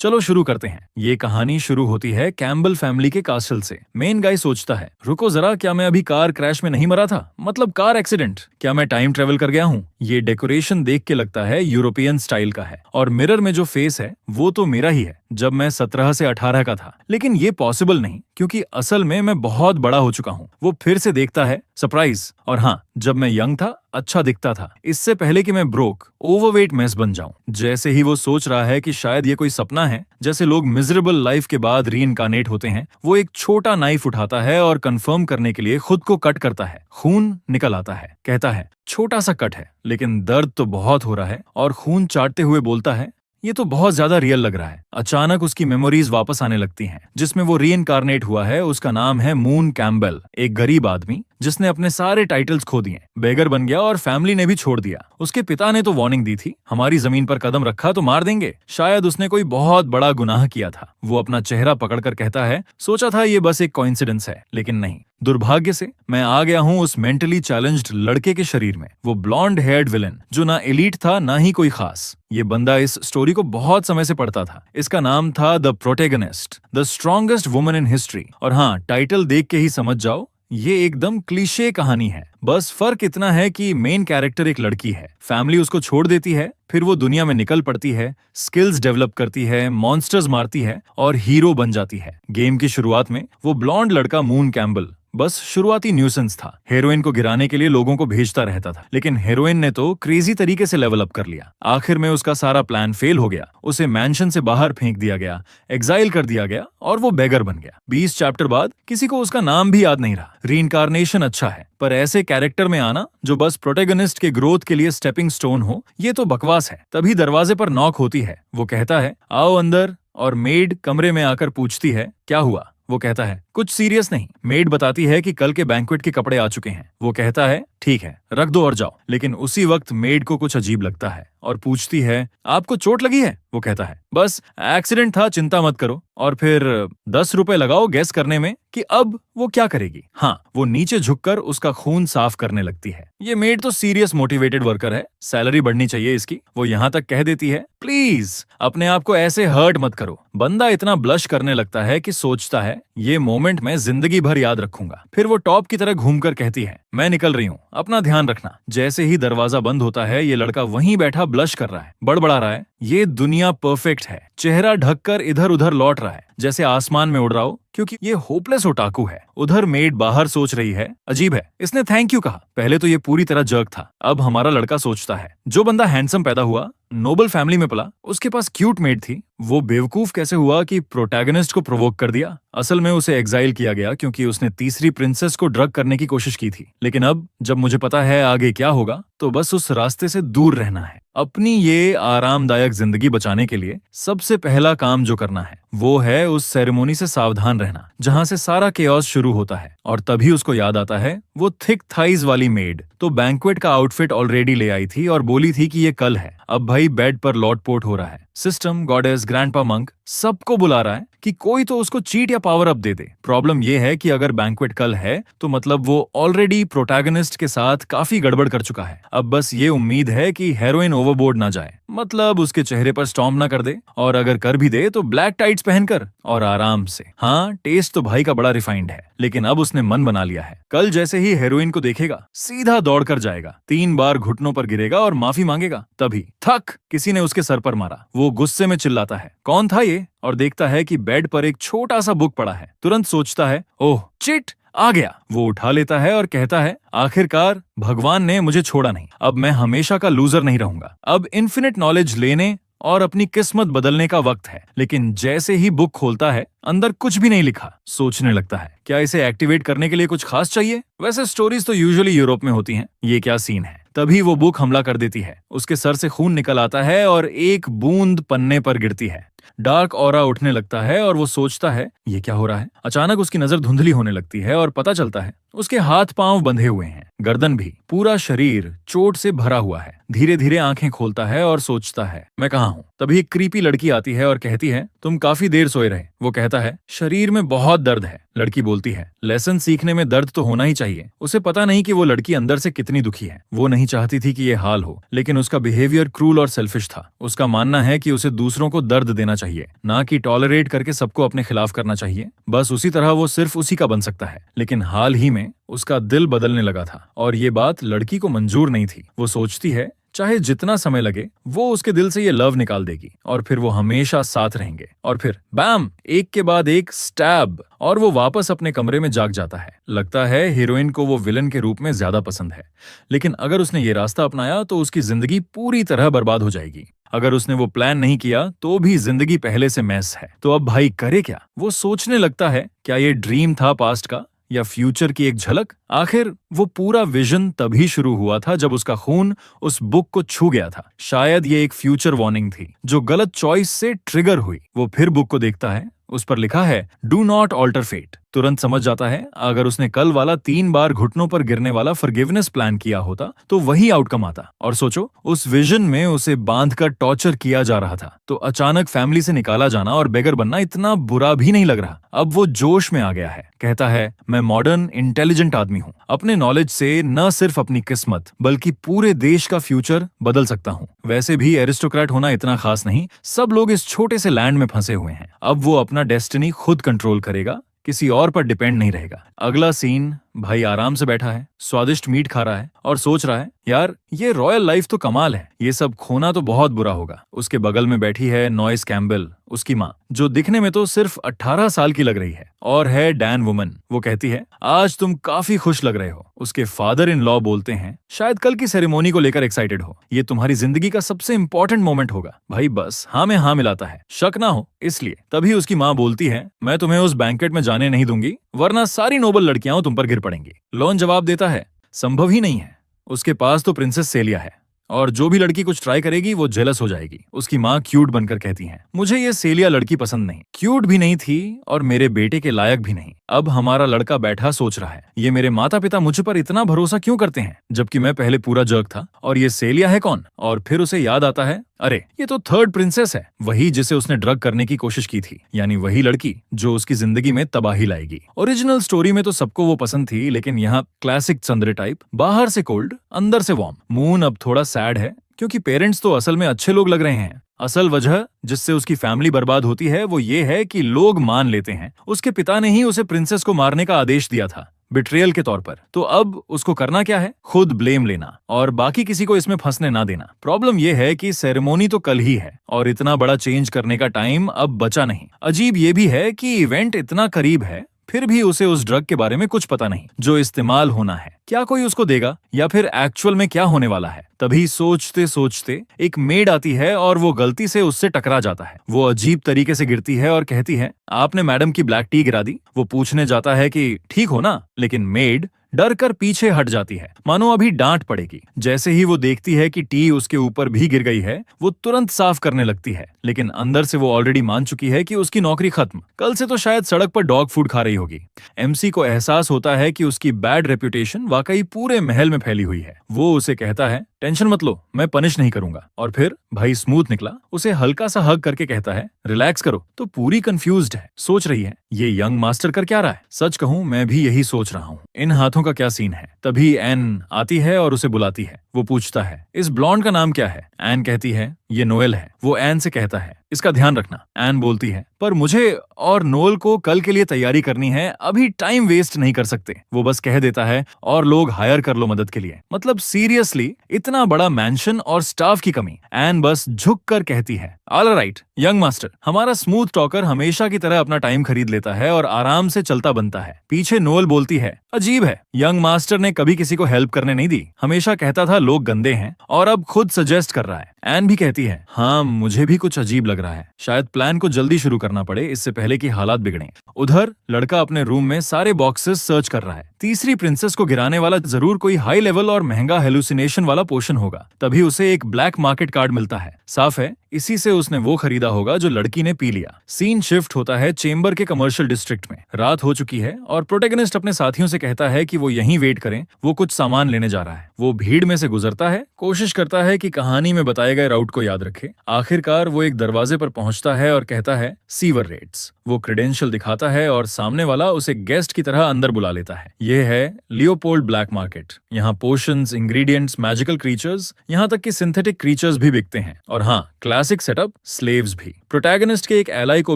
चलो शुरू करते हैं। ये कहानी शुरू होती है कैम्बल फैमिली के कास्टल से। मेन गाय सोचता है, रुको जरा, क्या मैं अभी कार क्रैश में नहीं मरा था? मतलब कार एक्सीडेंट? क्या मैं टाइम ट्रेवल कर गया हूँ? ये डेकोरेशन देख के लगता है यूरोपियन स्टाइल का है, और मिरर में जो फेस है वो तो मेरा ही है जब मैं 17 से 18 का था। लेकिन ये पॉसिबल नहीं, क्योंकि असल में मैं बहुत बड़ा हो चुका हूँ। वो फिर से देखता है, सरप्राइज। और हाँ, जब मैं यंग था अच्छा दिखता था, इससे पहले कि मैं ब्रोक ओवरवेट मेस बन जाऊं। जैसे ही वो सोच रहा है कि शायद ये कोई सपना है, जैसे लोग मिजरेबल लाइफ के बाद रीइंकार्नेट होते हैं, वो एक छोटा नाइफ उठाता है और कंफर्म करने के लिए खुद को कट करता है। खून निकल आता है। कहता है, छोटा सा कट है लेकिन दर्द तो बहुत हो रहा है। और खून चाटते हुए बोलता है, ये तो बहुत ज्यादा रियल लग रहा है। अचानक उसकी मेमोरीज वापस आने लगती हैं, जिसमें वो रीइंकार्नेट हुआ है। उसका नाम है मून कैम्बेल, एक गरीब आदमी जिसने अपने सारे टाइटल्स खो दिए, बेगर बन गया और फैमिली ने भी छोड़ दिया। उसके पिता ने तो वार्निंग दी थी, हमारी जमीन पर कदम रखा तो मार देंगे। शायद उसने कोई बहुत बड़ा गुनाह किया था। वो अपना चेहरा पकड़कर कहता है, सोचा था ये बस एक कोइंसिडेंस है, लेकिन नहीं। दुर्भाग्य से मैं आ गया हूँ उस मेंटली चैलेंज्ड लड़के के शरीर में। वो ब्लॉन्ड हेयर्ड विलन जो ना एलीट था ना ही कोई खास। ये बंदा इस स्टोरी को बहुत समय से पढ़ता था। इसका नाम था the protagonist, the strongest woman in history. और हाँ, टाइटल देख के ही समझ जाओ, ये एकदम क्लीशे कहानी है। बस फर्क इतना है कि मेन कैरेक्टर एक लड़की है। फैमिली उसको छोड़ देती है, फिर वो दुनिया में निकल पड़ती है, स्किल्स डेवलप करती है, मॉन्स्टर्स मारती है और हीरो बन जाती है। गेम की शुरुआत में वो ब्लॉन्ड लड़का मून कैम्बल बस शुरुआती न्यूसेंस था। हेरोइन को गिराने के लिए लोगों को भेजता रहता था, लेकिन हेरोइन ने तो क्रेजी तरीके से लेवल अप कर लिया। आखिर में उसका सारा प्लान फेल हो गया। उसे मैंशन से बाहर फेंक दिया गया, एग्जाइल कर दिया गया और वो बेगर बन गया। 20 चैप्टर बाद किसी को उसका नाम भी याद नहीं रहा। रीइंकार्नेशन अच्छा है, पर ऐसे कैरेक्टर में आना जो बस प्रोटेगनिस्ट के ग्रोथ के लिए स्टेपिंग स्टोन हो, ये तो बकवास है। तभी दरवाजे पर नॉक होती है। वो कहता है, आओ अंदर। और मेड कमरे में आकर पूछती है, क्या हुआ? वो कहता है, कुछ सीरियस नहीं। मेड बताती है कि कल के बैंक्वेट के कपड़े आ चुके हैं। वो कहता है, ठीक है, रख दो और जाओ। लेकिन उसी वक्त मेड को कुछ अजीब लगता है और पूछती है, आपको चोट लगी है? वो कहता है, बस एक्सीडेंट था, चिंता मत करो। और फिर 10 रुपए लगाओ गैस करने में कि अब वो क्या करेगी। हाँ, वो नीचे झुककर उसका खून साफ करने लगती है। ये मेड तो सीरियस मोटिवेटेड वर्कर है, सैलरी बढ़नी चाहिए इसकी। वो यहाँ तक कह देती है, प्लीज अपने आप को ऐसे हर्ट मत करो। बंदा इतना ब्लश करने लगता है कि सोचता है, ये मोमेंट मैं जिंदगी भर याद रखूंगा। फिर वो टॉप की तरह घूमकर कहती है, मैं निकल रही हूँ, अपना ध्यान रखना। जैसे ही दरवाजा बंद होता है, ये लड़का वहीं बैठा ब्लश कर रहा है, बड़बड़ा रहा है, ये दुनिया परफेक्ट है। चेहरा ढककर इधर उधर लौट रहा है, जैसे आसमान में उड़ रहा हो, क्योंकि ये होपलेस ओटाकू है। उधर मेड बाहर सोच रही है, अजीब है, इसने थैंक यू कहा। पहले तो ये पूरी तरह जर्क था। अब हमारा लड़का सोचता है, जो बंदा हैंडसम पैदा हुआ, नोबल फैमिली में पला, उसके पास क्यूट मेड थी, वो बेवकूफ कैसे हुआ कि प्रोटैगनिस्ट को प्रोवोक कर दिया? असल में उसे एग्जाइल किया गया क्योंकि उसने तीसरी प्रिंसेस को ड्रग करने की कोशिश की थी। लेकिन अब जब मुझे पता है आगे क्या होगा, तो बस उस रास्ते से दूर रहना है। अपनी ये आरामदायक जिंदगी बचाने के लिए सबसे पहला काम जो करना है, वो है उस सेरेमोनी से सावधान रहना जहां से सारा केओस शुरू होता है। और तभी उसको याद आता है, वो थिक थाइज वाली मेड तो बैंक्वेट का आउटफिट ऑलरेडी ले आई थी और बोली थी कि ये कल है। अब भाई बेड पर लॉटपोट हो रहा है। सिस्टम, गॉडेस, ग्रैंडपा मंक सबको बुला रहा है कि कोई तो उसको चीट या पावर अप दे दे। प्रॉब्लम ये है कि अगर बैंक्वेट कल है तो मतलब वो ऑलरेडी प्रोटैगनिस्ट के साथ काफी गड़बड़ कर चुका है। अब बस ये उम्मीद है कि हेरोइन ओवरबोर्ड ना जाए, मतलब उसके चेहरे पर स्टॉर्म ना कर दे, और अगर कर भी दे तो ब्लैक टाइट्स पहनकर और आराम से। हाँ, टेस्ट तो भाई का बड़ा रिफाइंड है, लेकिन अब उसने मन बना लिया है। कल जैसे ही हेरोइन को देखेगा, सीधा दौड़ कर जाएगा, 3 बार घुटनों पर गिरेगा और माफी मांगेगा। तभी थक किसी ने उसके सर पर मारा। वो गुस्से में चिल्लाता है, कौन था ये? और देखता है कि बेड पर एक छोटा सा बुक पड़ा है। तुरंत सोचता है, ओह चिट, आ गया। वो उठा लेता है और कहता है, आखिरकार भगवान ने मुझे छोड़ा नहीं। अब मैं हमेशा का लूजर नहीं रहूंगा। अब इन्फिनिट नॉलेज लेने और अपनी किस्मत बदलने का वक्त है। लेकिन जैसे ही बुक खोलता है, अंदर कुछ भी नहीं लिखा। सोचने लगता है, क्या इसे एक्टिवेट करने के लिए कुछ खास चाहिए? वैसे स्टोरीज तो यूजुअली यूरोप में होती हैं, ये क्या सीन है? तभी वो बुक हमला कर देती है। उसके सर से खून निकल आता है और एक बूंद पन्ने पर गिरती है। डार्क ऑरा उठने लगता है और वो सोचता है, ये क्या हो रहा है? अचानक उसकी नजर धुंधली होने लगती है और पता चलता है उसके हाथ पांव बंधे हुए हैं, गर्दन भी, पूरा शरीर चोट से भरा हुआ है। धीरे धीरे आंखें खोलता है और सोचता है, मैं कहाँ हूँ? तभी एक क्रीपी लड़की आती है और कहती है, तुम काफी देर सोए रहे। वो कहता है, शरीर में बहुत दर्द है। लड़की बोलती है, लेसन सीखने में दर्द तो होना ही चाहिए। उसे पता नहीं कि वो लड़की अंदर से कितनी दुखी है। वो नहीं चाहती थी कि ये हाल हो, लेकिन उसका बिहेवियर क्रूल और सेल्फिश था। उसका मानना है कि उसे दूसरों को दर्द देना देना चाहिए, ना कि टॉलरेट करके सबको अपने खिलाफ करना चाहिए। बस उसी तरह वो सिर्फ उसी का बन सकता है। लेकिन हाल ही में उसका दिल बदलने लगा था और ये बात लड़की को मंजूर नहीं थी। वो सोचती है चाहे जितना समय लगे वो उसके दिल से ये लव निकाल देगी और फिर वो हमेशा साथ रहेंगे। और फिर बैम, एक के बाद एक स्टैब, और वो वापस अपने कमरे में जाग जाता है। लगता है हीरोइन को वो विलन के रूप में ज्यादा पसंद है, लेकिन अगर उसने ये रास्ता अपनाया तो उसकी जिंदगी पूरी तरह बर्बाद हो जाएगी। अगर उसने वो प्लान नहीं किया तो भी जिंदगी पहले से मैस है। तो अब भाई करे क्या? वो सोचने लगता है, क्या ये ड्रीम था पास्ट का या फ्यूचर की एक झलक? आखिर वो पूरा विजन तभी शुरू हुआ था जब उसका खून उस बुक को छू गया था। शायद ये एक फ्यूचर वार्निंग थी जो गलत चॉइस से ट्रिगर हुई। वो फिर बुक को देखता है, उस पर लिखा है डू नॉट ऑल्टर फेट। तुरंत समझ जाता है अगर उसने कल वाला 3 बार घुटनों पर गिरने वाला फॉरगिवनेस प्लान किया होता तो वही आउटकम आता। और सोचो, उस विजन में उसे बांधकर टॉर्चर किया जा रहा था, तो अचानक फैमिली से निकाला जाना और बेगर बनना इतना बुरा भी नहीं लग रहा। अब वो जोश में आ गया है। कहता है, मैं मॉडर्न इंटेलिजेंट आदमी हूँ, अपने नॉलेज से न सिर्फ अपनी किस्मत बल्कि पूरे देश का फ्यूचर बदल सकता हूँ। वैसे भी एरिस्टोक्रेट होना इतना खास नहीं, सब लोग इस छोटे से लैंड में फंसे हुए हैं। अब वो अपना डेस्टिनी खुद कंट्रोल करेगा, किसी और पर डिपेंड नहीं रहेगा। अगला सीन, भाई आराम से बैठा है, स्वादिष्ट मीट खा रहा है और सोच रहा है, यार ये रॉयल लाइफ तो कमाल है, ये सब खोना तो बहुत बुरा होगा। उसके बगल में बैठी है नॉइस कैम्बेल, उसकी माँ, जो दिखने में तो सिर्फ 18 साल की लग रही है, और है डैन वुमन। वो कहती है, आज तुम काफी खुश लग रहे हो। उसके फादर इन लॉ बोलते हैं, शायद कल की सेरेमोनी को लेकर एक्साइटेड हो, ये तुम्हारी जिंदगी का सबसे इंपॉर्टेंट मोमेंट होगा। भाई बस हाँ में हाँ मिलाता है, शक ना हो इसलिए। तभी उसकी माँ बोलती है, मैं तुम्हें उस बैंकेट में जाने नहीं दूंगी, वरना सारी नोबल लड़कियां तुम पर गिर पड़ेंगी। लॉन जवाब देता है, संभव ही नहीं है, उसके पास तो प्रिंसेस सेलिया है और जो भी लड़की कुछ ट्राई करेगी वो जेलस हो जाएगी। उसकी माँ क्यूट बनकर कहती है, मुझे ये सेलिया लड़की पसंद नहीं, क्यूट भी नहीं थी और मेरे बेटे के लायक भी नहीं। अब हमारा लड़का बैठा सोच रहा है, ये मेरे माता पिता मुझ पर इतना भरोसा क्यों करते हैं, जबकि मैं पहले पूरा जर्क था, और ये सेलिया है कौन? और फिर उसे याद आता है, अरे ये तो थर्ड प्रिंसेस है, वही जिसे उसने ड्रग करने की कोशिश की थी, यानी वही लड़की जो उसकी जिंदगी में तबाही लाएगी। ओरिजिनल स्टोरी में तो सबको वो पसंद थी, लेकिन यहाँ क्लासिक चंद्रे टाइप, बाहर से कोल्ड अंदर से वार्म। मून अब थोड़ा सैड है क्योंकि पेरेंट्स तो असल में अच्छे लोग लग रहे हैं। असल वजह जिससे उसकी फैमिली बर्बाद होती है वो ये है कि लोग मान लेते हैं उसके पिता ने ही उसे प्रिंसेस को मारने का आदेश दिया था, बिट्रेयल के तौर पर। तो अब उसको करना क्या है? खुद ब्लेम लेना और बाकी किसी को इसमें फंसने ना देना। प्रॉब्लम यह है कि सेरेमोनी तो कल ही है और इतना बड़ा चेंज करने का टाइम अब बचा नहीं। अजीब ये भी है कि इवेंट इतना करीब है, फिर भी उसे उस ड्रग के बारे में कुछ पता नहीं जो इस्तेमाल होना है। क्या कोई उसको देगा या फिर एक्चुअल में क्या होने वाला है? तभी सोचते सोचते एक मेड आती है और वो गलती से उससे टकरा जाता है। वो अजीब तरीके से गिरती है और कहती है, आपने मैडम की ब्लैक टी गिरा दी। वो पूछने जाता है कि ठीक हो ना, लेकिन मेड डर कर पीछे हट जाती है, मानो अभी डांट पड़ेगी। जैसे ही वो देखती है कि टी उसके ऊपर भी गिर गई है, वो तुरंत साफ करने लगती है, लेकिन अंदर से वो ऑलरेडी मान चुकी है कि उसकी नौकरी खत्म। कल से तो शायद सड़क पर डॉग फूड खा रही होगी। एमसी को एहसास होता है कि उसकी बैड रेप्यूटेशन वाकई पूरे महल में फैली हुई है। वो उसे कहता है, टेंशन मत लो, मैं पनिश नहीं करूंगा। और फिर भाई स्मूथ निकला उसे हल्का सा हग करके कहता है, रिलैक्स करो। तो पूरी कंफ्यूज्ड है, सोच रही है ये यंग मास्टर कर क्या रहा है। सच कहूं मैं भी यही सोच रहा हूँ, इन हाथों का क्या सीन है। तभी एन आती है और उसे बुलाती है। वो पूछता है, इस ब्लॉन्ड का नाम क्या है? एन कहती है, ये नोएल है। वो एन से कहता है, इसका ध्यान रखना। एन बोलती है, पर मुझे और नोएल को कल के लिए तैयारी करनी है, अभी टाइम वेस्ट नहीं कर सकते। वो बस कह देता है, और लोग हायर कर लो मदद के लिए। मतलब सीरियसली इतना बड़ा मैंशन और स्टाफ की कमी। एन बस झुक कर कहती है, ऑल राइट यंग मास्टर। हमारा स्मूथ टॉकर हमेशा की तरह अपना टाइम खरीद लेता है और आराम से चलता बनता है। पीछे नोएल बोलती है, अजीब है, यंग मास्टर ने कभी किसी को हेल्प करने नहीं दी, हमेशा कहता था लोग गंदे हैं और अब खुद सजेस्ट कर रहा है। एन भी कहती है, हाँ मुझे भी कुछ अजीब लग रहा है, शायद प्लान को जल्दी शुरू करना पड़े इससे पहले कि हालात बिगड़े। उधर लड़का अपने रूम में सारे बॉक्सेस सर्च कर रहा है। तीसरी प्रिंसेस को गिराने वाला जरूर कोई हाई लेवल और महंगा हेलुसिनेशन वाला पोशन होगा। तभी उसे एक ब्लैक मार्केट कार्ड मिलता है। साफ है इसी से उसने वो खरीदा होगा जो लड़की ने पी लिया। सीन शिफ्ट होता है चेंबर के कमर्शियल डिस्ट्रिक्ट में। रात हो चुकी है और प्रोटेगनिस्ट अपने साथियों से कहता है कि वो यहीं वेट करें, वो कुछ सामान लेने जा रहा है। वो भीड़ में से गुजरता है, कोशिश करता है कि कहानी में बताए गए राउट को याद रखे। आखिरकार वो एक दरवाजे पर पहुंचता है और कहता है, सीवर रेट्स। वो क्रेडेंशियल दिखाता है और सामने वाला उसे गेस्ट की तरह अंदर बुला लेता है। ये है लियोपोल्ड ब्लैक मार्केट। यहाँ पोशंस, इंग्रेडिएंट्स, मैजिकल क्रीचर्स, यहाँ तक कि सिंथेटिक क्रीचर्स भी बिकते हैं। और हाँ, क्लासिक सेटअप, स्लेव्स भी। प्रोटैगनिस्ट के एक एलाई को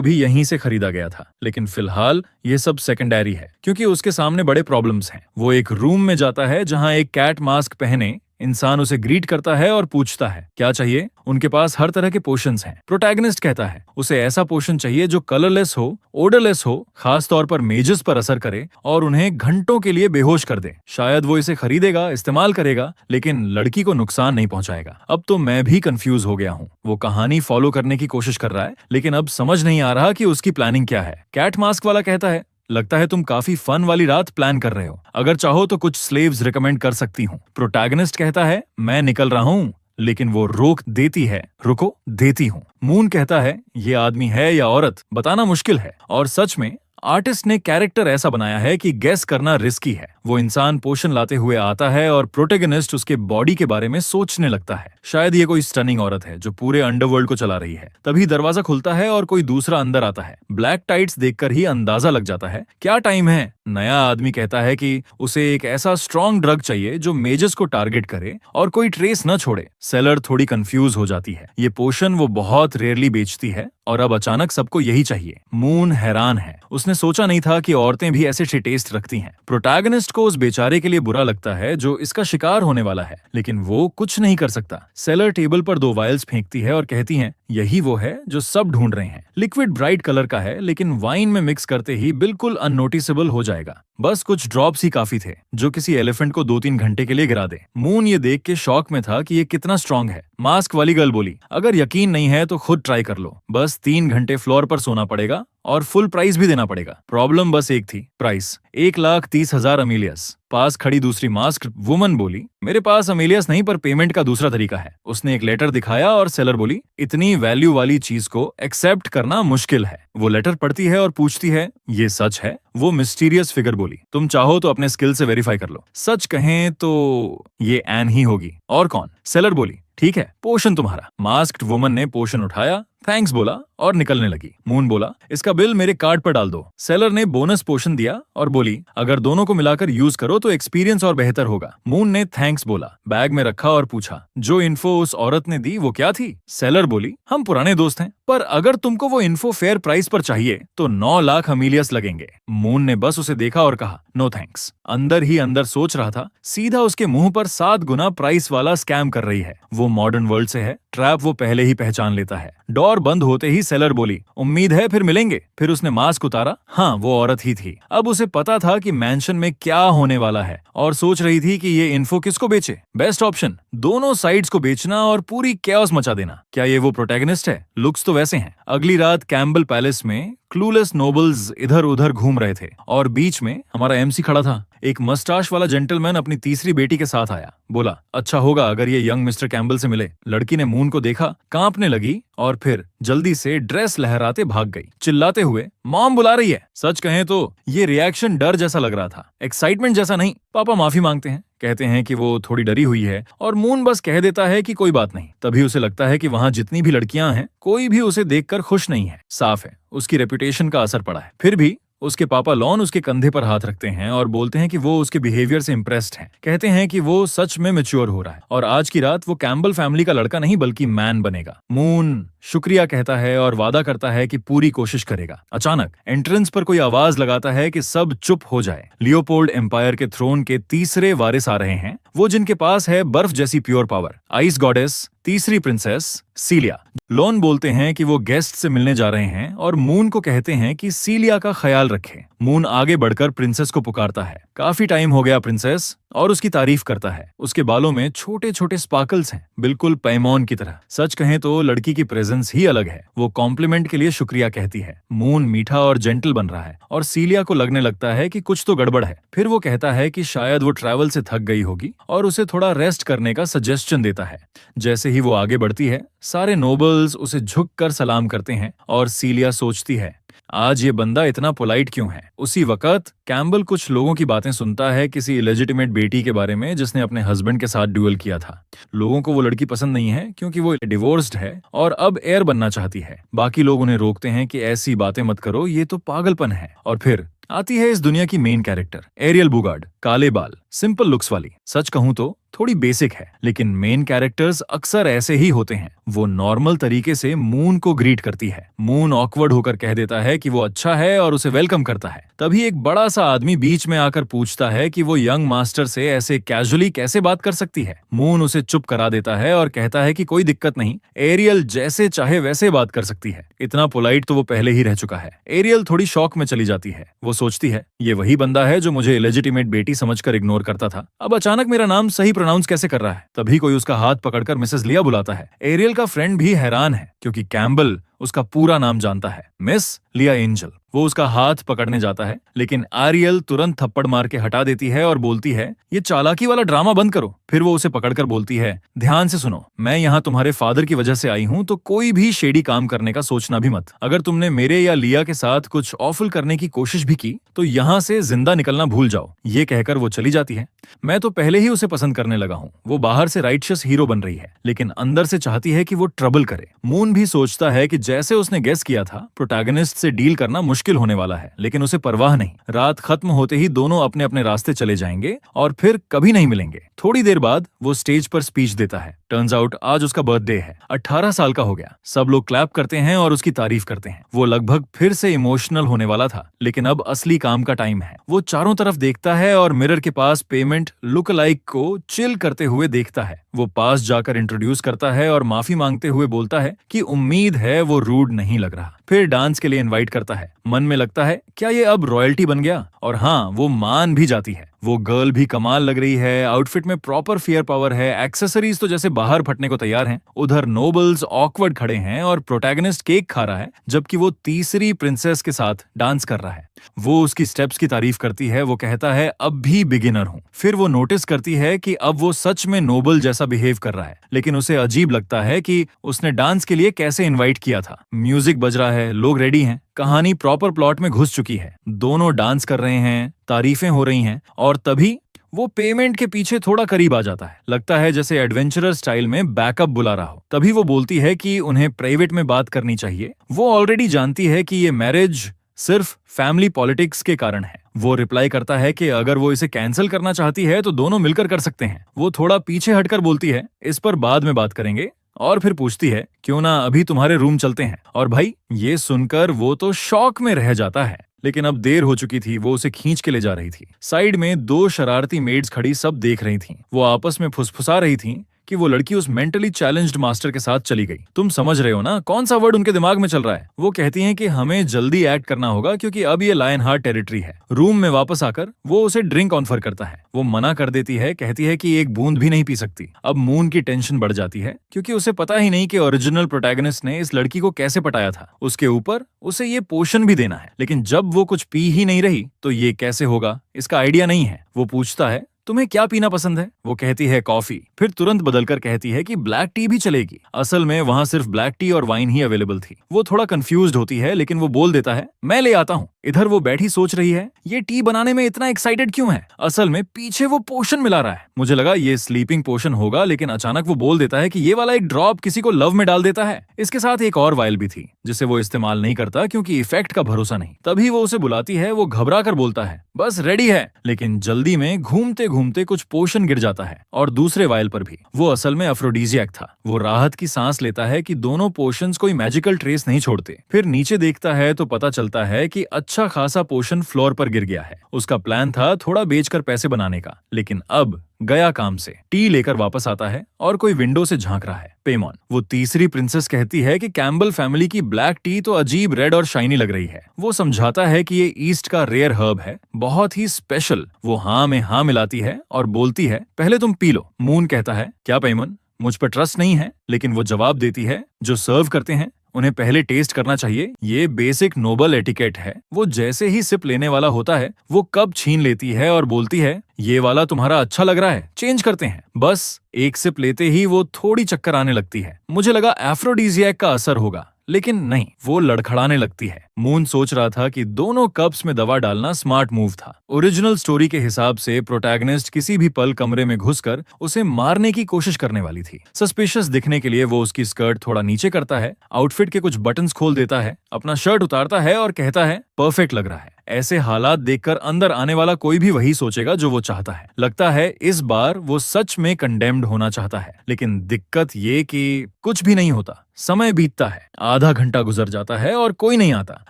भी यहीं से खरीदा गया था, लेकिन फिलहाल ये सब सेकेंडरी है क्योंकि उसके सामने बड़े प्रॉब्लम्स हैं। वो एक रूम में जाता है जहां एक कैट मास्क पहने इंसान उसे ग्रीट करता है और पूछता है क्या चाहिए। उनके पास हर तरह के पोशंस हैं। प्रोटैगनिस्ट कहता है उसे ऐसा पोशन चाहिए जो कलरलेस हो, ओडरलेस हो, खास तौर पर मेजेस पर असर करे और उन्हें घंटों के लिए बेहोश कर दे। शायद वो इसे खरीदेगा, इस्तेमाल करेगा, लेकिन लड़की को नुकसान नहीं पहुंचाएगा। अब तो मैं भी कंफ्यूज हो गया हूँ। वो कहानी फॉलो करने की कोशिश कर रहा है, लेकिन अब समझ नहीं आ रहा कि उसकी प्लानिंग क्या है। कैट मास्क वाला कहता है लगता है तुम काफी फन वाली रात प्लान कर रहे हो, अगर चाहो तो कुछ स्लेव्स रिकमेंड कर सकती हूँ। प्रोटैगनिस्ट कहता है मैं निकल रहा हूँ, लेकिन वो रोक देती है। रुको, देती हूँ। मून कहता है ये आदमी है या औरत बताना मुश्किल है, और सच में आर्टिस्ट ने कैरेक्टर ऐसा बनाया है कि गेस करना रिस्की है। वो इंसान पोषण लाते हुए आता है और प्रोटैगनिस्ट उसके बॉडी के बारे में सोचने लगता है। शायद ये कोई स्टनिंग औरत है जो पूरे अंडरवर्ल्ड को चला रही है। तभी दरवाजा खुलता है और कोई दूसरा अंदर आता है। ब्लैक टाइट्स देखकर ही अंदाजा लग जाता है क्या टाइम है। नया आदमी कहता है कि उसे एक ऐसा स्ट्रॉन्ग ड्रग चाहिए जो मेजर्स को टारगेट करे और कोई ट्रेस न छोड़े। सेलर थोड़ी कंफ्यूज हो जाती है। ये पोशन वो बहुत रेयरली बेचती है और अब अचानक सबको यही चाहिए। मून हैरान है। उसने सोचा नहीं था कि औरतें भी ऐसे टेस्ट रखती हैं। प्रोटैगनिस्ट को उस बेचारे के लिए बुरा लगता है जो इसका शिकार होने वाला है, लेकिन वो कुछ नहीं कर सकता। सेलर टेबल पर 2 वायल्स फेंकती है और कहती है यही वो है जो सब ढूंढ रहे हैं। लिक्विड ब्राइट कलर का है, लेकिन वाइन में मिक्स करते ही बिल्कुल अननोटिसेबल हो जाएगा। बस कुछ ड्रॉप्स ही काफी थे जो किसी एलिफेंट को 2-3 घंटे के लिए गिरा दे। मून ये देख के शॉक में था कि ये कितना स्ट्रॉन्ग है। मास्क वाली गर्ल बोली अगर यकीन नहीं है तो खुद ट्राई कर लो। बस 3 घंटे फ्लोर पर सोना पड़ेगा और फुल प्राइस भी देना पड़ेगा। प्रॉब्लम बस एक थी, प्राइस 1,30,000 अमीलियस। पास खड़ी दूसरी मास्क वुमन बोली मेरे पास अमीलियस नहीं, पर पेमेंट का दूसरा तरीका है। उसने एक लेटर दिखाया और सेलर बोली इतनी वैल्यू वाली चीज को एक्सेप्ट करना मुश्किल है। वो लेटर पढ़ती है और पूछती है ये सच है। वो मिस्टीरियस फिगर बोली तुम चाहो तो अपने स्किल से वेरीफाई कर लो। सच कहें तो ये एन ही होगी, और कौन। सेलर बोली ठीक है, पोशन तुम्हारा। मास्क्ड वुमन ने पोशन उठाया, थैंक्स बोला और निकलने लगी। मून बोला इसका बिल मेरे कार्ड पर डाल दो। सेलर ने बोनस पोशन दिया और बोली अगर दोनों को मिलाकर यूज करो तो एक्सपीरियंस और बेहतर होगा। मून ने थैंक्स बोला, बैग में रखा और पूछा जो इन्फो उस औरत ने दी वो क्या थी। सेलर बोली हम पुराने दोस्त हैं, पर अगर तुमको वो इन्फो फेयर प्राइस पर चाहिए तो 9 लाख अमीलियस लगेंगे। मून ने बस उसे देखा और कहा नो थैंक्स। अंदर ही अंदर सोच रहा था सीधा उसके मुंह पर 7 गुना प्राइस वाला स्कैम कर रही है। वो मॉडर्न वर्ल्ड से है, ट्रैप वो पहले ही पहचान लेता है। डोर बंद होते ही सेलर बोली उम्मीद है फिर मिलेंगे। फिर उसने मास्क उतारा, हाँ वो औरत ही थी। अब उसे पता था कि मैंशन में क्या होने वाला है और सोच रही थी कि ये इन्फो किसको बेचे। बेस्ट ऑप्शन दोनों साइड्स को बेचना और पूरी कैओस मचा देना। क्या ये वो प्रोटैगनिस्ट है? लुक्स तो वैसे हैं। अगली रात कैम्बल पैलेस में क्लूलेस नोबल्स इधर उधर घूम रहे थे और बीच में हमारा एमसी खड़ा था। एक मस्टाश वाला जेंटलमैन अपनी तीसरी बेटी के साथ आया। बोला अच्छा होगा अगर ये यंग मिस्टर कैम्बल से मिले। लड़की ने मून को देखा, कांपने लगी और फिर जल्दी से ड्रेस लहराते भाग गई, चिल्लाते हुए मॉम बुला रही है। सच कहें तो ये रिएक्शन डर जैसा लग रहा था, एक्साइटमेंट जैसा नहीं। पापा माफी मांगते हैं, कहते हैं कि वो थोड़ी डरी हुई है और मून बस कह देता है कि कोई बात नहीं। तभी उसे लगता है कि वहाँ जितनी भी लड़कियां हैं कोई भी उसे देखकर खुश नहीं है। साफ है उसकी रेपुटेशन का असर पड़ा है। फिर भी उसके पापा लॉन उसके कंधे पर हाथ रखते हैं और बोलते हैं कि वो उसके बिहेवियर से इम्प्रेस्ड हैं। कहते हैं कि वो सच में मैच्योर हो रहा है और आज की रात वो कैम्बल फैमिली का लड़का नहीं बल्कि मैन बनेगा। मून शुक्रिया कहता है और वादा करता है कि पूरी कोशिश करेगा। अचानक एंट्रेंस पर कोई आवाज लगाता है कि सब चुप हो जाए। लियोपोल्ड एम्पायर के थ्रोन के तीसरे वारिस आ रहे हैं, वो जिनके पास है बर्फ जैसी प्योर पावर, आइस गॉडेस, तीसरी प्रिंसेस सीलिया। लॉन बोलते हैं कि वो गेस्ट से मिलने जा रहे हैं और मून को कहते हैं कि सीलिया का ख्याल रखे। मून आगे बढ़कर प्रिंसेस को पुकारता है, काफी टाइम हो गया प्रिंसेस, और उसकी तारीफ करता है। उसके बालों में छोटे छोटे स्पार्कल्स हैं, बिल्कुल पैमॉन की तरह। सच कहें तो लड़की की प्रेजेंस ही अलग है। वो कॉम्प्लीमेंट के लिए शुक्रिया कहती है। मून मीठा और जेंटल बन रहा है और सीलिया को लगने लगता है कि कुछ तो गड़बड़ है। फिर वो कहता है कि शायद वो ट्रैवल से थक गई होगी और उसे थोड़ा रेस्ट करने का सजेशन देता है। जैसे ही वो आगे बढ़ती है सारे नोबल्स उसे झुककर सलाम करते हैं और सीलिया सोचती है आज ये बंदा इतना पोलाइट क्यों है। उसी वक्त कैम्बल कुछ लोगों की बातें सुनता है किसी इलेजिटिमेट बेटी के बारे में जिसने अपने हस्बैंड के साथ ड्यूअल किया था। लोगों को वो लड़की पसंद नहीं है क्योंकि वो डिवोर्स्ड है और अब हेir बनना चाहती है। बाकी लोग उन्हें रोकते हैं कि ऐसी बातें मत करो, ये तो पागलपन है। और फिर आती है इस दुनिया की मेन कैरेक्टर एरियल बुगार्ड, काले बाल, सिंपल लुक्स वाली। सच कहूं तो थोड़ी बेसिक है, लेकिन मेन कैरेक्टर्स अक्सर ऐसे ही होते हैं। वो नॉर्मल तरीके से मून को ग्रीट करती है। मून ऑकवर्ड होकर कह देता है कि वो अच्छा है और उसे वेलकम करता है। तभी एक बड़ा सा आदमी बीच में आकर पूछता है कि वो यंग मास्टर से ऐसे कैजुअली कैसे बात कर सकती है। मून उसे चुप करा देता है और कहता है कि कोई दिक्कत नहीं, एरियल जैसे चाहे वैसे बात कर सकती है। इतना पोलाइट तो वो पहले ही रह चुका है। एरियल थोड़ी शॉक में चली जाती है। वो सोचती है ये वही बंदा है जो मुझे इलेजिटिमेट बेटी समझकर इग्नोर करता था, अब अचानक मेरा नाम सही प्रोनाउंस कैसे कर रहा है। तभी कोई उसका हाथ पकड़कर मिसेस लिया बुलाता है। एरियल का फ्रेंड भी हैरान है क्योंकि कैम्बल उसका पूरा नाम जानता है, मिस लिया एंजल। वो उसका हाथ पकड़ने जाता है, लेकिन आरियल तुरंत थप्पड़ मार के हटा देती है और बोलती है ये चालाकी वाला ड्रामा बंद करो। फिर वो उसे पकड़कर बोलती है ध्यान से सुनो, मैं यहाँ तुम्हारे फादर की वजह से आई हूँ, तो कोई भी शेडी काम करने का सोचना भी मत। अगर तुमने मेरे या लिया के साथ कुछ ऑफल करने की कोशिश भी की तो यहाँ से जिंदा निकलना भूल जाओ। ये कहकर वो चली जाती है। मैं तो पहले ही उसे पसंद करने लगा हूँ। वो बाहर से राइटियस हीरो बन रही है, लेकिन अंदर से चाहती है कि वो ट्रबल करे। मून भी सोचता है कि जैसे उसने गेस किया था, प्रोटैगनिस्ट से डील करना मुश्किल होने वाला है, लेकिन उसे परवाह नहीं। रात खत्म होते ही दोनों अपने अपने रास्ते चले जाएंगे और फिर कभी नहीं मिलेंगे। थोड़ी देर बाद वो स्टेज पर स्पीच देता है। टर्न्स आउट आज उसका बर्थडे है। 18 साल का हो गया। सब लोग क्लैप करते हैं और उसकी तारीफ करते हैं। वो लगभग फिर से इमोशनल होने वाला था, लेकिन अब असली काम का टाइम है। वो चारों तरफ देखता है और मिरर के पास पेमेंट लुक अलाइक को चिल करते हुए देखता है। वो पास जाकर इंट्रोड्यूस करता है और माफी मांगते हुए बोलता है कि उम्मीद है वो रूड नहीं लग रहा। फिर डांस के लिए इनवाइट करता है। मन में लगता है क्या ये अब रॉयल्टी बन गया, और हाँ, वो मान भी जाती है। वो गर्ल भी कमाल लग रही है। आउटफिट में प्रॉपर फियर पावर है। एक्सेसरीज तो जैसे बाहर फटने को तैयार हैं। उधर नोबल्स ऑकवर्ड खड़े हैं और प्रोटैगनिस्ट केक खा रहा है, जबकि वो तीसरी प्रिंसेस के साथ डांस कर रहा है। वो उसकी स्टेप्स की तारीफ करती है। वो कहता है अब भी बिगिनर हूँ। फिर वो नोटिस करती है कि अब वो सच में नोबल जैसा बिहेव कर रहा है, लेकिन उसे अजीब लगता है कि उसने डांस के लिए कैसे इनवाइट किया था। म्यूजिक बज रहा है, लोग रेडी हैं, कहानी प्रॉपर प्लॉट में घुस चुकी है। दोनों डांस कर रहे हैं, तारीफें हो रही हैं, और तभी वो पेमेंट के पीछे थोड़ा करीब आ जाता है। लगता है जैसे एडवेंचरर स्टाइल में बैकअप बुला रहा हो। तभी वो बोलती है कि उन्हें प्राइवेट में बात करनी चाहिए। वो ऑलरेडी जानती है कि ये मैरिज सिर्फ फैमिली पॉलिटिक्स के कारण है। वो रिप्लाई करता है कि अगर वो इसे कैंसिल करना चाहती है तो दोनों मिलकर कर सकते हैं। वो थोड़ा पीछे हटकर बोलती है इस पर बाद में बात करेंगे, और फिर पूछती है क्यों ना अभी तुम्हारे रूम चलते हैं। और भाई ये सुनकर वो तो शॉक में रह जाता है, लेकिन अब देर हो चुकी थी। वो उसे खींच के ले जा रही थी। साइड में दो शरारती मेड्स खड़ी सब देख रही थीं। वो आपस में फुसफुसा रही थीं कि वो लड़की उस मेंटली चैलेंज्ड मास्टर के साथ चली गई। तुम समझ रहे हो ना कौन सा वर्ड उनके दिमाग में चल रहा है। वो कहती हैं कि हमें जल्दी एक्ट करना होगा क्योंकि अब ये लायन हार्ट टेरिटरी है। रूम में वापस आकर वो उसे ड्रिंक ऑफर करता है। वो मना कर देती है, कहती है कि एक बूंद भी नहीं पी सकती। अब मून की टेंशन बढ़ जाती है क्योंकि उसे पता ही नहीं कि ओरिजिनल प्रोटैगनिस्ट ने इस लड़की को कैसे पटाया था। उसके ऊपर उसे ये पोशन भी देना है, लेकिन जब वो कुछ पी ही नहीं रही तो ये कैसे होगा, इसका आइडिया नहीं है। वो पूछता है तुम्हें क्या पीना पसंद है। वो कहती है कॉफी। फिर तुरंत बदलकर कहती है कि ब्लैक टी भी चलेगी। असल में वहाँ सिर्फ ब्लैक टी और वाइन ही अवेलेबल थी। वो थोड़ा कंफ्यूज्ड होती है, लेकिन वो बोल देता है मैं ले आता हूँ। इधर वो बैठी सोच रही है ये टी बनाने में इतना एक्साइटेड क्यों है। असल में पीछे वो पोशन मिला रहा है। मुझे लगा ये स्लीपिंग पोशन होगा, लेकिन अचानक वो बोल देता है कि ये वाला एक ड्रॉप किसी को लव में डाल देता है। इसके साथ एक और वायल भी थी जिसे वो इस्तेमाल नहीं करता क्योंकि इफेक्ट का भरोसा नहीं। तभी वो उसे बुलाती है। वो घबरा कर बोलता है बस रेडी है, लेकिन जल्दी में घूमते घूमते कुछ पोशन गिर जाता है, और दूसरे वायल पर भी। वो असल में अफ्रोडीजियक था। वो राहत की सांस लेता है कि दोनों पोशंस कोई मैजिकल ट्रेस नहीं छोड़ते। फिर नीचे देखता है तो पता चलता है कि अच्छा खासा पोशन फ्लोर पर गिर गया है। उसका प्लान था थोड़ा बेचकर पैसे बनाने का, लेकिन अब गया काम से। टी लेकर वापस आता है और कोई विंडो से झांक रहा है। पेमॉन, वो तीसरी प्रिंसेस, कहती है कि कैम्बल फैमिली की ब्लैक टी तो अजीब रेड और शाइनी लग रही है। वो समझाता है कि ये ईस्ट का रेयर हर्ब है, बहुत ही स्पेशल। वो हाँ में हाँ मिलाती है और बोलती है पहले तुम पी लो। मून कहता है क्या पेमॉन, मुझ पर ट्रस्ट नहीं है, लेकिन वो जवाब देती है जो सर्व करते हैं उन्हें पहले टेस्ट करना चाहिए। ये बेसिक नोबल एटिकेट है। वो जैसे ही सिप लेने वाला होता है वो कप छीन लेती है और बोलती है ये वाला तुम्हारा अच्छा लग रहा है, चेंज करते हैं। बस एक सिप लेते ही वो थोड़ी चक्कर आने लगती है। मुझे लगा एफ्रोडीजियक का असर होगा, लेकिन नहीं, वो लड़खड़ाने लगती है। मून सोच रहा था कि दोनों कप्स में दवा डालना स्मार्ट मूव था। ओरिजिनल स्टोरी के हिसाब से प्रोटैगनिस्ट किसी भी पल कमरे में घुसकर उसे मारने की कोशिश करने वाली थी। सस्पिशियस दिखने के लिए वो उसकी स्कर्ट थोड़ा नीचे करता है, आउटफिट के कुछ बटन्स खोल देता है, अपना शर्ट उतारता है और कहता है परफेक्ट लग रहा है। ऐसे हालात देखकर अंदर आने वाला कोई भी वही सोचेगा जो वो चाहता है। लगता है इस बार वो सच में कंडेम्ड होना चाहता है, लेकिन दिक्कत ये कि कुछ भी नहीं होता। समय बीतता है, आधा घंटा गुजर जाता है और कोई नहीं आता।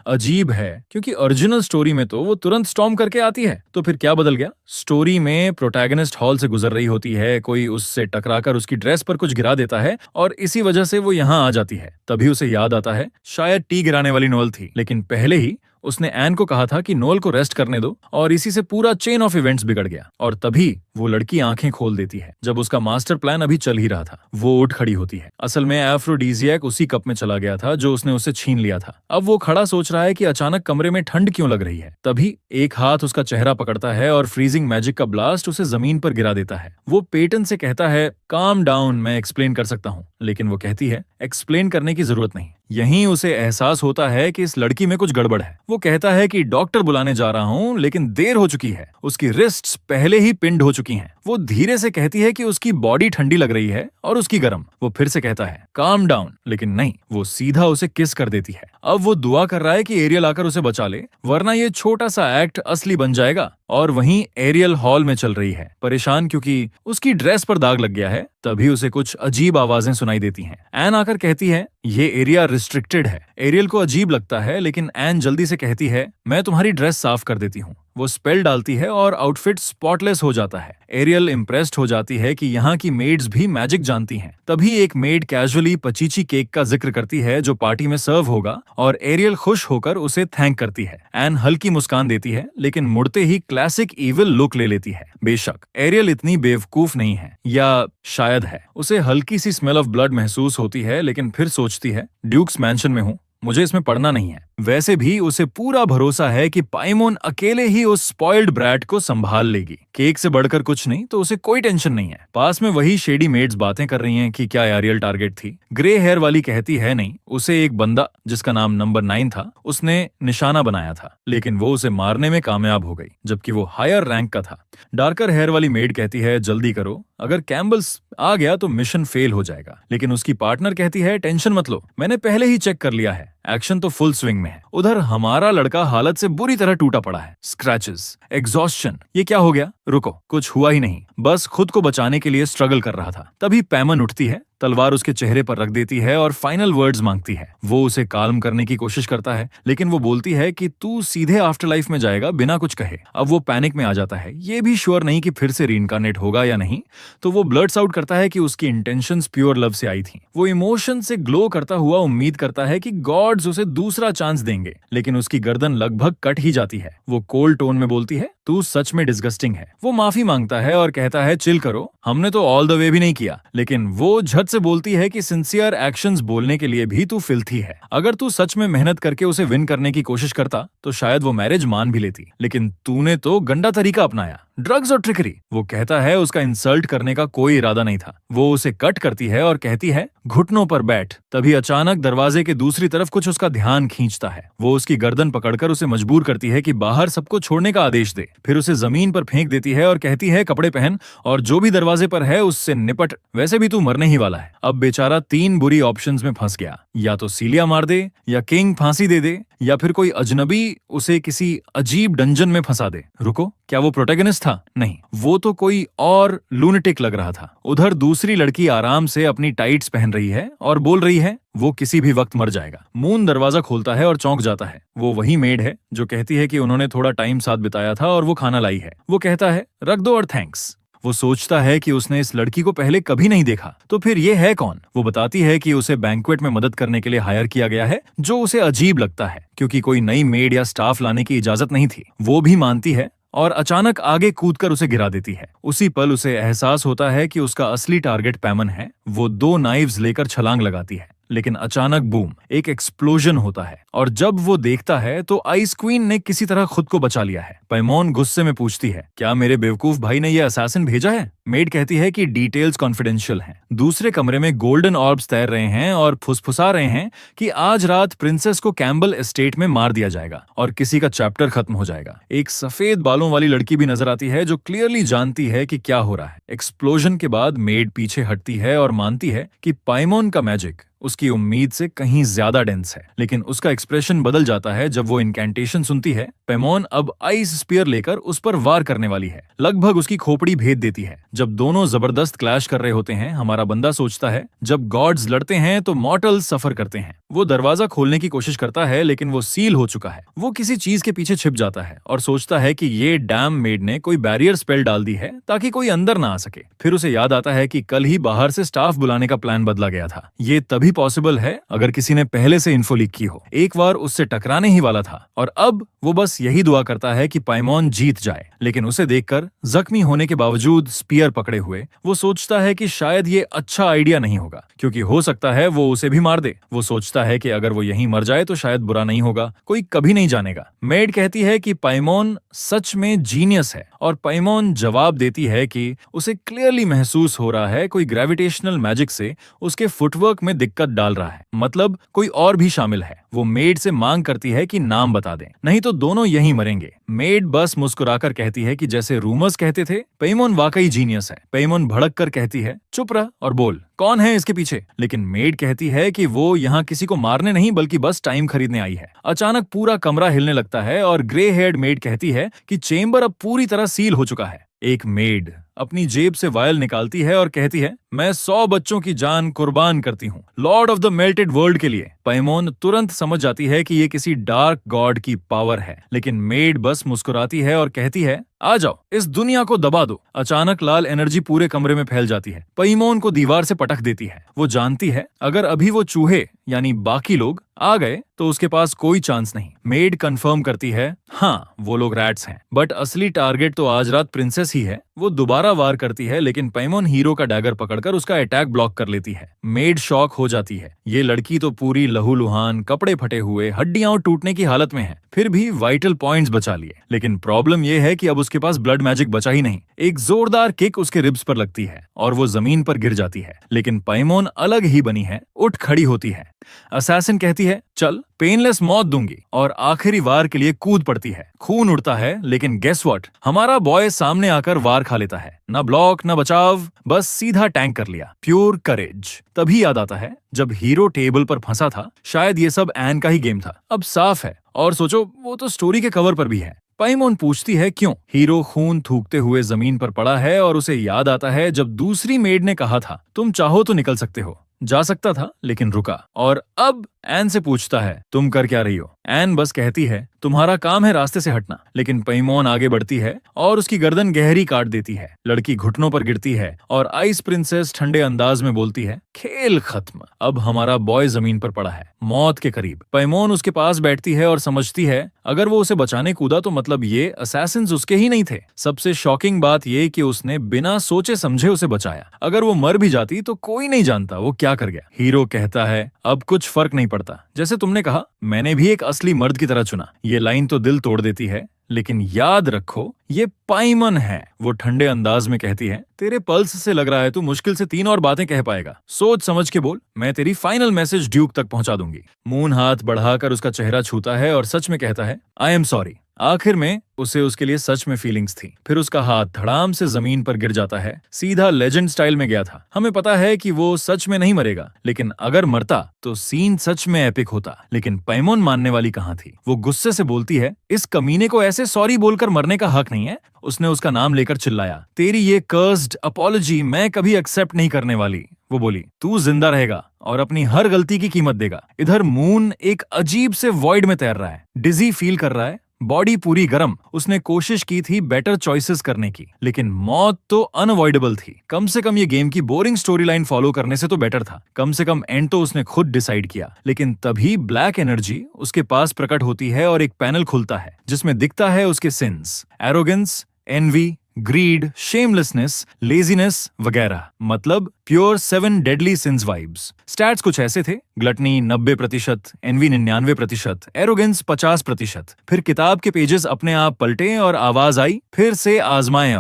अजीब है, क्योंकि ओरिजिनल स्टोरी में तो वो तुरंत स्टॉर्म करके आती है। तो फिर क्या बदल गया? स्टोरी में प्रोटैगनिस्ट हॉल से गुजर रही होती है, कोई उससे टकराकर उसकी ड्रेस पर कुछ गिरा देता है और इसी वजह से वो यहाँ आ जाती है। तभी उसे याद आता है शायद टी गिराने वाली नोएल थी, लेकिन पहले ही उसने एन को कहा था कि नोएल को रेस्ट करने दो, और इसी से पूरा चेन ऑफ इवेंट्स बिगड़ गया। और तभी वो लड़की आंखें खोल देती है जब उसका मास्टर प्लान अभी चल ही रहा था। वो उठ खड़ी होती है। असल में एफ्रोडीजियक उसी कप में चला गया था जो उसने उससे छीन लिया था। अब वो खड़ा सोच रहा है कि अचानक कमरे में ठंड क्यों लग रही है। तभी एक हाथ उसका चेहरा पकड़ता है और फ्रीजिंग मैजिक का ब्लास्ट उसे जमीन पर गिरा देता है। वो पेटन से कहता है काम डाउन, मैं एक्सप्लेन कर सकता हूँ, लेकिन वो कहती है एक्सप्लेन करने की जरूरत नहीं। यहीं उसे एहसास होता है कि इस लड़की में कुछ गड़बड़ है। वो कहता है कि डॉक्टर बुलाने जा रहा हूँ, लेकिन देर हो चुकी है। उसकी रिस्ट्स पहले ही पिंड हो चुकी हैं। वो धीरे से कहती है कि उसकी बॉडी ठंडी लग रही है और उसकी गर्म। वो फिर से कहता है काम डाउन, लेकिन नहीं, वो सीधा उसे किस कर देती है। अब वो दुआ कर रहा है कि एरियल आकर उसे बचा ले, वरना ये छोटा सा एक्ट असली बन जाएगा। और वहीं एरियल हॉल में चल रही है, परेशान क्योंकि उसकी ड्रेस पर दाग लग गया है। तभी उसे कुछ अजीब आवाजें सुनाई देती हैं। एन आकर कहती है ये एरिया रिस्ट्रिक्टेड है। एरियल को अजीब लगता है, लेकिन एन जल्दी से कहती है मैं तुम्हारी ड्रेस साफ कर देती हूँ। वो स्पेल डालती है और आउटफिट स्पॉटलेस हो जाता है। एरियल इम्प्रेस्ड हो जाती है कि यहाँ की मेड्स भी मैजिक जानती हैं। तभी एक मेड कैजुअली पचीची केक का जिक्र करती है जो पार्टी में सर्व होगा, और एरियल खुश होकर उसे थैंक करती है। एन हल्की मुस्कान देती है, लेकिन मुड़ते ही क्लासिक इविल लुक ले लेती है। बेशक एरियल इतनी बेवकूफ नहीं है, या शायद है। उसे हल्की सी स्मेल ऑफ ब्लड महसूस होती है, लेकिन फिर सोचती है ड्यूक्स मैंशन में हूँ, मुझे इसमें पढ़ना नहीं है। वैसे भी उसे पूरा भरोसा है कि पाइमोन अकेले ही उस स्पॉइल्ड ब्रैट को संभाल लेगी। केक से बढ़कर कुछ नहीं, तो उसे कोई टेंशन नहीं है। पास में वही शेडी मेड्स बातें कर रही हैं कि क्या एरियल टारगेट थी। ग्रे हेयर वाली कहती है नहीं, उसे एक बंदा जिसका नाम नंबर 9 था उसने निशाना बनाया था, लेकिन वो उसे मारने में कामयाब हो गई, जबकि वो हायर रैंक का था। डार्कर हेयर वाली मेड कहती है जल्दी करो, अगर कैम्बल्स आ गया तो मिशन फेल हो जाएगा। लेकिन उसकी पार्टनर कहती है टेंशन मत लो, मैंने पहले ही चेक कर लिया है, एक्शन तो फुल स्विंग में है। उधर हमारा लड़का हालत से बुरी तरह टूटा पड़ा है, स्क्रैचेस, एग्जॉस्शन। ये क्या हो गया? रुको, कुछ हुआ ही नहीं, बस खुद को बचाने के लिए स्ट्रगल कर रहा था। तभी पैमन उठती है, तलवार उसके चेहरे पर रख देती है और फाइनल वर्ड्स मांगती है। वो उसे काल्म करने की कोशिश करता है, लेकिन वो बोलती है कि तू सीधे आफ्टर लाइफ में जाएगा बिना कुछ कहे। अब वो पैनिक में आ जाता है, ये भी श्योर नहीं कि फिर से रीइंकार्नेट होगा या नहीं। तो वो ब्लर्ट्स आउट करता है कि उसकी इंटेंशंस प्योर लव से आई थी। वो इमोशन से ग्लो करता हुआ उम्मीद करता है कि गॉड्स उसे दूसरा चांस देंगे, लेकिन उसकी गर्दन लगभग कट ही जाती है। वो कोल्ड टोन में बोलती है तू सच में डिस्गस्टिंग है। वो माफी मांगता है और कहता है चिल करो, हमने तो ऑल द वे भी नहीं किया। लेकिन वो झट से बोलती है कि सिंसियर एक्शंस बोलने के लिए भी तू फिल्थी है। अगर तू सच में मेहनत करके उसे विन करने की कोशिश करता तो शायद वो मैरिज मान भी लेती, लेकिन तूने तो गंदा तरीका अपनाया, ड्रग्स और ट्रिकरी। वो कहता है उसका इंसल्ट करने का कोई इरादा नहीं था। वो उसे कट करती है और कहती है घुटनों पर बैठ। तभी अचानक दरवाजे के दूसरी तरफ कुछ उसका ध्यान खींचता है। वो उसकी गर्दन पकड़कर उसे मजबूर करती है कि बाहर सबको छोड़ने का आदेश दे। फिर उसे जमीन पर फेंक देती है और कहती है कपड़े पहन और जो भी दरवाजे पर है उससे निपट, वैसे भी तू मरने ही वाला है। अब बेचारा 3 बुरी ऑप्शंस में फंस गया, या तो सीलिया मार दे, या किंग फांसी दे दे, या फिर कोई अजनबी उसे किसी अजीब डंजन में फंसा दे। रुको, क्या वो प्रोटैगनिस्ट था? नहीं, वो तो कोई और लूनेटिक लग रहा था। उधर दूसरी लड़की आराम से अपनी टाइट्स पहन रही है और बोल रही है वो किसी भी वक्त मर जाएगा। मून दरवाजा खोलता है और चौंक जाता है। वो वही मेड है जो कहती है कि उन्होंने थोड़ा टाइम साथ बिताया था और वो खाना लाई है। वो कहता है रख दो और थैंक्स। वो सोचता है कि उसने इस लड़की को पहले कभी नहीं देखा, तो फिर ये है कौन? वो बताती है कि उसे बैंक्वेट में मदद करने के लिए हायर किया गया है, जो उसे अजीब लगता है क्योंकि कोई नई मेड या स्टाफ लाने की इजाजत नहीं थी। वो भी मानती है और अचानक आगे कूदकर उसे गिरा देती है। उसी पल उसे एहसास होता है कि उसका असली टारगेट पैमन है। वो 2 नाइव्स लेकर छलांग लगाती है। लेकिन अचानक बूम, एक एक्सप्लोजन होता है और जब वो देखता है तो आइस क्वीन ने किसी तरह खुद को बचा लिया है। पैमोन गुस्से में पूछती है, क्या मेरे बेवकूफ भाई ने ये असैसिन भेजा है? मेड कहती है कि डिटेल्स कॉन्फिडेंशियल हैं। दूसरे कमरे में गोल्डन ऑर्ब्स तैर रहे हैं और फुसफुसा रहे हैं कि आज रात प्रिंसेस को कैम्बल एस्टेट में मार दिया जाएगा और किसी का चैप्टर खत्म हो जाएगा। एक सफेद बालों वाली लड़की भी नजर आती है जो क्लियरली जानती है कि क्या हो रहा है। एक्सप्लोजन के बाद मेड पीछे हटती है और मानती है कि पाइमोन का मैजिक उसकी उम्मीद से कहीं ज्यादा डेंस है, लेकिन उसका एक्सप्रेशन बदल जाता है जब वो इनकैंटेशन सुनती है। पैमोन अब आइस स्पीयर लेकर उस पर वार करने वाली है, लगभग उसकी खोपड़ी भेद देती है। जब दोनों जबरदस्त क्लैश कर रहे होते हैं, हमारा बंदा सोचता है जब गॉड्स लड़ते हैं तो मॉर्टल्स सफर करते हैं। वो दरवाजा खोलने की कोशिश करता है लेकिन वो सील हो चुका है। वो किसी चीज के पीछे छिप जाता है और सोचता है कि ये डैम मेड ने कोई बैरियर स्पेल डाल दी है ताकि कोई अंदर ना आ सके। फिर उसे याद आता है कि कल ही बाहर से स्टाफ बुलाने का प्लान बदला गया था। ये तभी पॉसिबल है अगर किसी ने पहले से इन्फो लीक की हो। एक बार उससे टकराने ही वाला था और अब वो बस यही दुआ करता है कि पाइमोन जीत जाए। लेकिन उसे देखकर जख्मी होने के बावजूद स्पीयर पकड़े हुए वो सोचता है कि शायद ये अच्छा आइडिया नहीं होगा, क्योंकि हो सकता है वो उसे भी मार दे। वो सोचता है कि अगर वो यहीं मर जाए तो शायद बुरा नहीं होगा, कोई कभी नहीं जानेगा। मेड कहती है कि पाइमोन सच में जीनियस है और पाइमोन जवाब देती है कि उसे क्लियरली महसूस हो रहा है कोई ग्रेविटेशनल मैजिक से उसके फुटवर्क में दिक्कत डाल रहा है, मतलब कोई और भी शामिल है। वो मेड से मांग करती है कि नाम बता दें, नहीं तो दोनों यहीं मरेंगे। मेड बस मुस्कुराकर कहती है कि जैसे रूमर्स कहते थे, पैमोन वाकई जीनियस है। पैमोन भड़क कर कहती है, चुप रह और बोल, कौन है इसके पीछे? लेकिन मेड कहती है कि वो यहाँ किसी को मारने नहीं बल्कि बस टाइम खरीदने आई है। अचानक पूरा कमरा हिलने लगता है और ग्रे हेयर्ड मेड कहती है कि चेंबर अब पूरी तरह सील हो चुका है। एक मेड अपनी जेब से वायल निकालती है और कहती है, मैं 100 बच्चों की जान कुर्बान करती हूँ Lord of the melted world के लिए। पैमोन तुरंत समझ जाती है कि ये किसी डार्क गॉड की पावर है, लेकिन मेड बस मुस्कुराती है और कहती है, आ जाओ, इस दुनिया को दबा दो। अचानक लाल एनर्जी पूरे कमरे में फैल जाती है। पैमोन को दीवार से पटक देती है। वो जानती है अगर अभी वो चूहे यानी बाकी लोग आ गए तो उसके पास कोई चांस नहीं। मेड कंफर्म करती है, हाँ वो लोग रैट्स हैं, बट असली टारगेट तो आज रात प्रिंसेस ही है। वो दोबारा वार करती है लेकिन पैमोन हीरो का डैगर पकड़कर उसका अटैक ब्लॉक कर लेती है। मेड शॉक हो जाती है। ये लड़की तो पूरी लहूलुहान, कपड़े फटे हुए, हड्डियां टूटने की हालत में है, फिर भी वाइटल पॉइंट्स बचा लिए। लेकिन प्रॉब्लम ये है कि अब उसके पास ब्लड मैजिक बचा ही नहीं। एक जोरदार किक उसके रिब्स पर लगती है और वो जमीन पर गिर जाती है। लेकिन पैमोन अलग ही बनी है, उठ खड़ी होती है। असैसिन कहती है, चल पेनलेस मौत दूंगी, और आखिरी वार के लिए कूद पड़ती है। खून उड़ता है लेकिन गेस व्हाट, हमारा बॉय सामने आकर वार खा लेता है। न ब्लॉक न बचाव, बस सीधा टैंक कर लिया। प्योर करेज। तभी याद आता है जब हीरो टेबल पर फंसा था, शायद ये सब एन का ही गेम था। अब साफ है, और सोचो वो तो स्टोरी के कवर पर भी है। पैमोन पूछती है क्यों? हीरो खून थूकते हुए जमीन पर पड़ा है और उसे याद आता है जब दूसरी मेड ने कहा था, तुम चाहो तो निकल सकते हो। जा सकता था लेकिन रुका। और अब एन से पूछता है, तुम कर क्या रही हो? एन बस कहती है, तुम्हारा काम है रास्ते से हटना। लेकिन पैमोन आगे बढ़ती है और उसकी गर्दन गहरी काट देती है। लड़की घुटनों पर गिरती है और आइस प्रिंसेस ठंडे अंदाज में बोलती है, खेल खत्म, अब हमारा बॉय जमीन पर पड़ा है, मौत के करीब। पैमोन उसके पास बैठती है और समझती है अगर वो उसे बचाने कूदा तो मतलब ये असैसिन्स उसके ही नहीं थे। सबसे शॉकिंग बात ये कि उसने बिना सोचे समझे उसे बचाया। अगर वो मर भी जाती तो कोई नहीं जानता वो क्या कर गया। हीरो कहता है, अब कुछ फर्क नहीं पड़ता, जैसे तुमने कहा, मैंने भी एक असली मर्द की तरह चुना। ये लाइन तो दिल तोड़ देती है, लेकिन याद रखो ये पाइमन है। वो ठंडे अंदाज में कहती है, तेरे पल्स से लग रहा है तू मुश्किल से 3 और बातें कह पाएगा, सोच समझ के बोल, मैं तेरी फाइनल मैसेज ड्यूक तक पहुंचा दूंगी। मून हाथ बढ़ाकर उसका चेहरा छूता है और सच में कहता है, आई एम सॉरी। आखिर में उसे उसके लिए सच में फीलिंग्स थी। फिर उसका हाथ धड़ाम से जमीन पर गिर जाता है, सीधा लेजेंड स्टाइल में गया था। हमें पता है कि वो सच में नहीं मरेगा, लेकिन अगर मरता तो सीन सच में एपिक होता। लेकिन पैमोन मानने वाली कहाँ थी? वो गुस्से से बोलती है, इस कमीने को ऐसे सॉरी बोलकर मरने का हक नहीं है। उसने उसका नाम लेकर चिल्लाया, तेरी ये कर्स्ड अपॉलॉजी मैं कभी एक्सेप्ट नहीं करने वाली। वो बोली, तू जिंदा रहेगा और अपनी हर गलती की कीमत देगा। इधर मून एक अजीब से वॉइड में तैर रहा है, डिजी फील कर रहा है, बॉडी पूरी गरम। उसने कोशिश की थी बेटर चॉइसेस करने की, लेकिन मौत तो अनअवॉइडेबल थी। कम से कम ये गेम की बोरिंग स्टोरी लाइन फॉलो करने से तो बेटर था। कम से कम एंड तो उसने खुद डिसाइड किया। लेकिन तभी ब्लैक एनर्जी उसके पास प्रकट होती है और एक पैनल खुलता है जिसमें दिखता है उसके sins, arrogance, envy, greed, shamelessness, laziness वगैरह। मतलब pure 7 deadly sins vibes. Stats कुछ ऐसे थे: ग्लटनी 90%, एनवी 99%, एरोगेंस 50%। फिर किताब के पेजेस अपने आप पलटे और आवाज आई, फिर से आजमाएं।